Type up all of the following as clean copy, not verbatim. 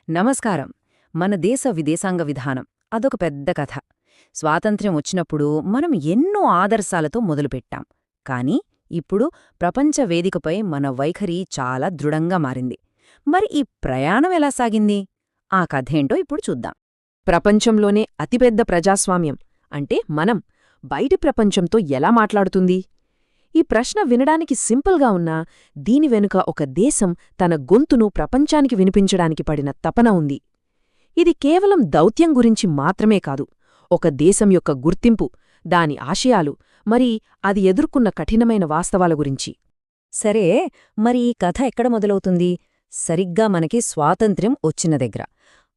నమస్కారం. మన దేశ విదేశాంగ విధానం అదొక పెద్ద కథ. స్వాతంత్ర్యం వచ్చినప్పుడు మనం ఎన్నో ఆదర్శాలతో మొదలుపెట్టాం. కానీ ఇప్పుడు ప్రపంచ వేదికపై మన వైఖరి చాలా దృఢంగా మారింది. మరి ఈ ప్రయాణం ఎలా సాగింది? ఆ కథేంటో ఇప్పుడు చూద్దాం. ప్రపంచంలోనే అతిపెద్ద ప్రజాస్వామ్యం అంటే మనం బయటి ప్రపంచంతో ఎలా మాట్లాడుతుంది? ఈ ప్రశ్న వినడానికి సింపుల్గా ఉన్నా దీని వెనుక ఒక దేశం తన గొంతును ప్రపంచానికి వినిపించడానికి పడిన తపన ఉంది. ఇది కేవలం దౌత్యం గురించి మాత్రమే కాదు, ఒక దేశం యొక్క గుర్తింపు, దాని ఆశయాలు, మరి అది ఎదుర్కొన్న కఠినమైన వాస్తవాల గురించి. సరే, మరి ఈ కథ ఎక్కడ మొదలవుతుంది? సరిగ్గా మనకి స్వాతంత్ర్యం వచ్చిన దగ్గర.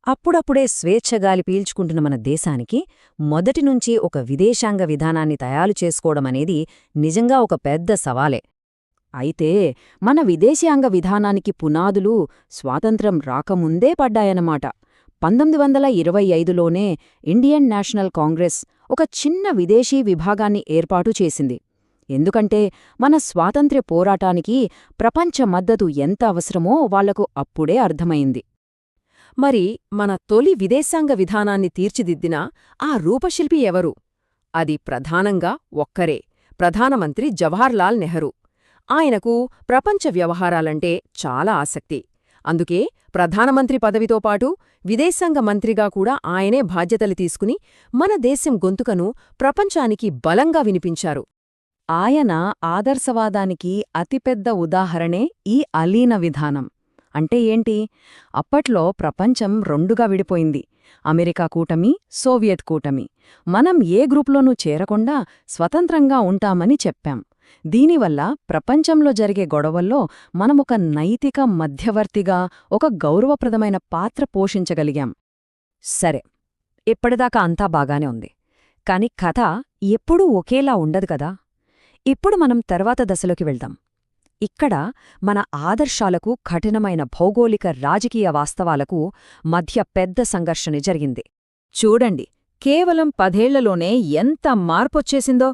అప్పుడప్పుడే స్వేచ్ఛగాలి పీల్చుకుంటున్న మన దేశానికి మొదటినుంచి ఒక విదేశాంగ విధానాన్ని తయారు చేసుకోవడమనేది నిజంగా ఒక పెద్ద సవాలే. అయితే మన విదేశాంగ విధానానికి పునాదులు స్వాతంత్ర్యం రాకముందే పడ్డాయన్నమాట. 1925లోనే ఇండియన్ నేషనల్ కాంగ్రెస్ ఒక చిన్న విదేశీ విభాగాన్ని ఏర్పాటు చేసింది. ఎందుకంటే మన స్వాతంత్ర్య పోరాటానికి ప్రపంచ మద్దతు ఎంత అవసరమో వాళ్లకు అప్పుడే అర్థమైంది. మరి మన తొలి విదేశాంగ విధానాన్ని తీర్చిదిద్దిన ఆ రూపశిల్పి ఎవరు? అది ప్రధానంగా ఒక్కరే, ప్రధానమంత్రి జవహర్లాల్ నెహ్రూ. ఆయనకు ప్రపంచ వ్యవహారాలంటే చాలా ఆసక్తి. అందుకే ప్రధానమంత్రి పదవితో పాటు విదేశాంగ మంత్రిగా కూడా ఆయనే బాధ్యతలు తీసుకుని మన దేశం గొంతుకను ప్రపంచానికి బలంగా వినిపించారు. ఆయన ఆదర్శవాదానికి అతిపెద్ద ఉదాహరణే ఈ అలీన విధానం. అంటే ఏంటి? అప్పట్లో ప్రపంచం రెండుగా విడిపోయింది, అమెరికా కూటమి, సోవియట్ కూటమి. మనం ఏ గ్రూప్లోనూ చేరకుండా స్వతంత్రంగా ఉంటామని చెప్పాం. దీనివల్ల ప్రపంచంలో జరిగే గొడవల్లో మనమొక నైతిక మధ్యవర్తిగా ఒక గౌరవప్రదమైన పాత్ర పోషించగలిగాం. సరే, ఇప్పటిదాకా అంతా బాగానే ఉంది. కాని కథ ఎప్పుడూ ఒకేలా ఉండదు కదా. ఇప్పుడు మనం తర్వాత దశలోకి వెళ్దాం. ఇక్కడ మన ఆదర్శాలకు కఠినమైన భౌగోళిక రాజకీయ వాస్తవాలకు మధ్య పెద్ద సంఘర్షణ జరిగింది. చూడండి, కేవలం 10 ఏళ్లలోనే ఎంత మార్పొచ్చేసిందో.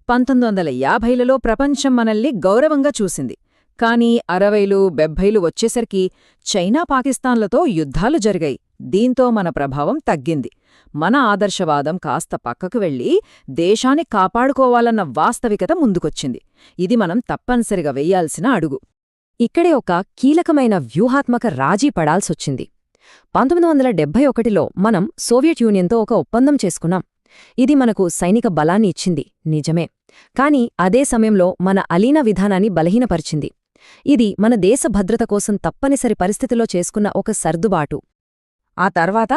1950లలో ప్రపంచం మనల్ని గౌరవంగా చూసింది. కానీ 60లు 70లు వచ్చేసరికి చైనా పాకిస్తాన్లతో యుద్ధాలు జరిగాయి. దీంతో మన ప్రభావం తగ్గింది. మన ఆదర్శవాదం కాస్త పక్కకు వెళ్లి దేశాన్ని కాపాడుకోవాలన్న వాస్తవికత ముందుకొచ్చింది. ఇది మనం తప్పనిసరిగా వెయ్యాల్సిన అడుగు. ఇక్కడే ఒక కీలకమైన వ్యూహాత్మక రాజీ పడాల్సొచ్చింది. 1971లో మనం సోవియట్ యూనియన్తో ఒక ఒప్పందం చేసుకున్నాం. ఇది మనకు సైనిక బలాన్ని ఇచ్చింది, నిజమే. కాని అదే సమయంలో మన అలీన విధానాన్ని బలహీనపరిచింది. ఇది మన దేశ భద్రత కోసం తప్పనిసరి పరిస్థితిలో చేసుకున్న ఒక సర్దుబాటు. ఆ తర్వాత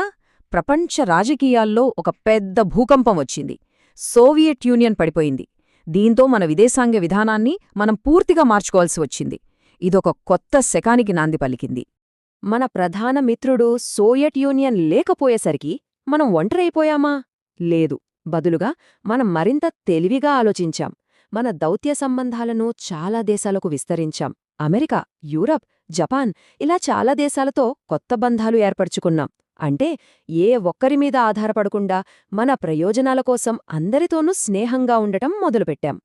ప్రపంచ రాజకీయాల్లో ఒక పెద్ద భూకంపం వచ్చింది. సోవియట్ యూనియన్ పడిపోయింది. దీంతో మన విదేశాంగ విధానాన్ని మనం పూర్తిగా మార్చుకోవాల్సి వచ్చింది. ఇదొక కొత్త శకానికి నాంది పలికింది. మన ప్రధాన మిత్రుడు సోవియట్ యూనియన్ లేకపోయేసరికి మనం ఒంటరైపోయామా? లేదు. బదులుగా మనం మరింత తెలివిగా ఆలోచించాం. మన దౌత్య సంబంధాలను చాలా దేశాలకు విస్తరించాం. అమెరికా, యూరప్, జపాన్ ఇలా చాలా దేశాలతో కొత్త బంధాలు ఏర్పరచుకున్నాం. అంటే ఏ ఒక్కరిమీద ఆధారపడకుండా మన ప్రయోజనాల కోసం అందరితోనూ స్నేహంగా ఉండటం మొదలుపెట్టాం.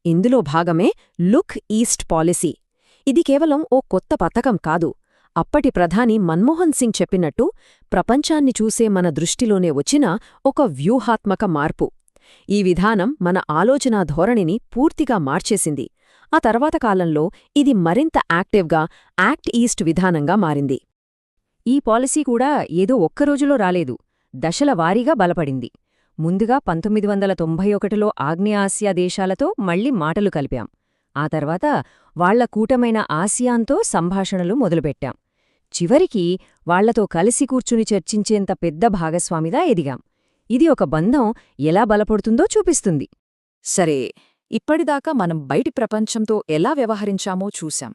ఇందులో భాగమే లుక్ ఈస్ట్ పాలసీ. ఇది కేవలం ఓ కొత్త పథకం కాదు. అప్పటి ప్రధాని మన్మోహన్ సింగ్ చెప్పినట్టు ప్రపంచాన్ని చూసే మన దృష్టిలోనే వచ్చిన ఒక వ్యూహాత్మక మార్పు. ఈ విధానం మన ఆలోచనా ధోరణిని పూర్తిగా మార్చేసింది. ఆ తర్వాత కాలంలో ఇది మరింత యాక్టివ్గా యాక్ట్ ఈస్ట్ విధానంగా మారింది. ఈ పాలసీ కూడా ఏదో ఒక్కరోజులో రాలేదు, దశల వారీగా బలపడింది. ముందుగా 1991లో ఆగ్నేయాసియా దేశాలతో మళ్లీ మాటలు కలిపాం. ఆ తర్వాత వాళ్ల కూటమైన ఆసియాన్తో సంభాషణలు మొదలుపెట్టాం. చివరికి వాళ్లతో కలిసి కూర్చుని చర్చించేంత పెద్ద భాగస్వామిగా ఎదిగాం. ఇది ఒక బంధం ఎలా బలపడుతుందో చూపిస్తుంది. సరే, ఇప్పటిదాకా మనం బయటి ప్రపంచంతో ఎలా వ్యవహరించామో చూశాం.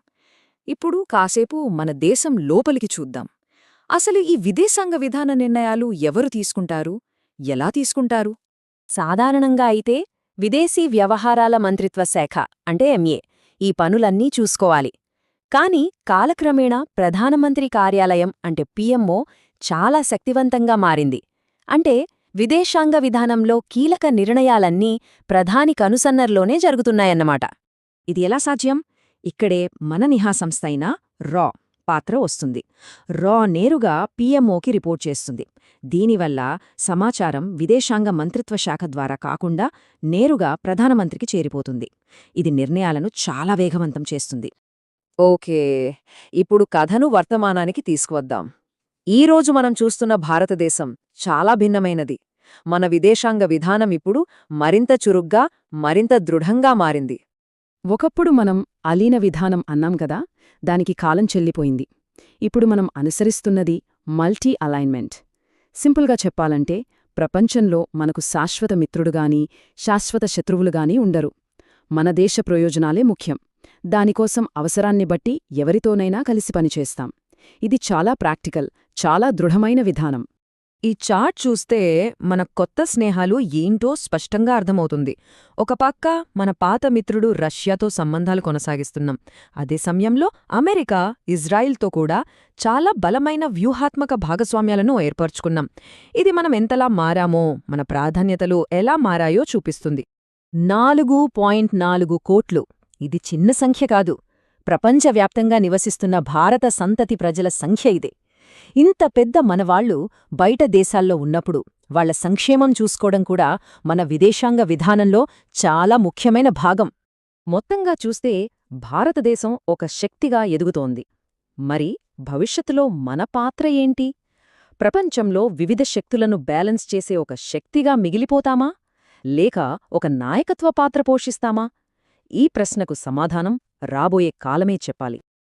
ఇప్పుడు కాసేపు మన దేశం లోపలికి చూద్దాం. అసలు ఈ విదేశాంగ విధాన నిర్ణయాలు ఎవరు తీసుకుంటారు, ఎలా తీసుకుంటారు? సాధారణంగా అయితే విదేశీ వ్యవహారాల మంత్రిత్వ శాఖ అంటే ఎంఏ ఈ పనులన్నీ చూసుకోవాలి. కాని కాలక్రమేణా ప్రధానమంత్రి కార్యాలయం అంటే పిఎంఓ చాలా శక్తివంతంగా మారింది. అంటే విదేశాంగ విధానంలో కీలక నిర్ణయాలన్నీ ప్రధాని కనుసన్నర్లోనే జరుగుతున్నాయన్నమాట. ఇది ఎలా సాధ్యం? ఇక్కడే మన నిఘా సంస్థ అయిన రా పాత్ర వస్తుంది. నేరుగా పీఎంఓకి రిపోర్ట్ చేస్తుంది. దీనివల్ల సమాచారం విదేశాంగ మంత్రిత్వ శాఖ ద్వారా కాకుండా నేరుగా ప్రధానమంత్రికి చేరిపోతుంది. ఇది నిర్ణయాలను చాలా వేగవంతం చేస్తుంది. ఓకే, ఇప్పుడు కథను వర్తమానానికి తీసుకువద్దాం. ఈరోజు మనం చూస్తున్న భారతదేశం చాలా భిన్నమైనది. మన విదేశాంగ విధానం ఇప్పుడు మరింత చురుగ్గా, మరింత దృఢంగా మారింది. ఒకప్పుడు మనం అలీన విధానం అన్నాం కదా, దానికి కాలం చెల్లిపోయింది. ఇప్పుడు మనం అనుసరిస్తున్నది మల్టీ అలైన్మెంట్. సింపుల్గా చెప్పాలంటే ప్రపంచంలో మనకు శాశ్వత మిత్రుడుగానీ శాశ్వత శత్రువులుగానీ ఉండరు. మన దేశ ప్రయోజనాలే ముఖ్యం. దానికోసం అవసరాన్ని బట్టి ఎవరితోనైనా కలిసి పనిచేస్తాం. ఇది చాలా ప్రాక్టికల్, చాలా దృఢమైన విధానం. ఈ చార్ట్ చూస్తే మన కొత్త స్నేహాలు ఏంటో స్పష్టంగా అర్థమవుతుంది. ఒక పక్క మన పాత మిత్రుడు రష్యాతో సంబంధాలు కొనసాగిస్తున్నాం. అదే సమయంలో అమెరికా, ఇజ్రాయిల్తో కూడా చాలా బలమైన వ్యూహాత్మక భాగస్వామ్యాలను ఏర్పరచుకున్నాం. ఇది మనం ఎంతలా మారామో, మన ప్రాధాన్యతలు ఎలా మారాయో చూపిస్తుంది. 4.4 కోట్లు. ఇది చిన్న సంఖ్య కాదు. ప్రపంచవ్యాప్తంగా నివసిస్తున్న భారత సంతతి ప్రజల సంఖ్య ఇదే. ఇంత పెద్ద మనవాళ్లు బయట దేశాల్లో ఉన్నప్పుడు వాళ్ల సంక్షేమం చూసుకోవడం కూడా మన విదేశాంగ విధానంలో చాలా ముఖ్యమైన భాగం. మొత్తంగా చూస్తే భారతదేశం ఒక శక్తిగా ఎదుగుతోంది. మరి భవిష్యత్తులో మన పాత్ర ఏంటి? ప్రపంచంలో వివిధ శక్తులను బ్యాలెన్స్ చేసే ఒక శక్తిగా మిగిలిపోతామా? లేక ఒక నాయకత్వ పాత్ర పోషిస్తామా? ఈ ప్రశ్నకు సమాధానం రాబోయే కాలమే చెప్పాలి.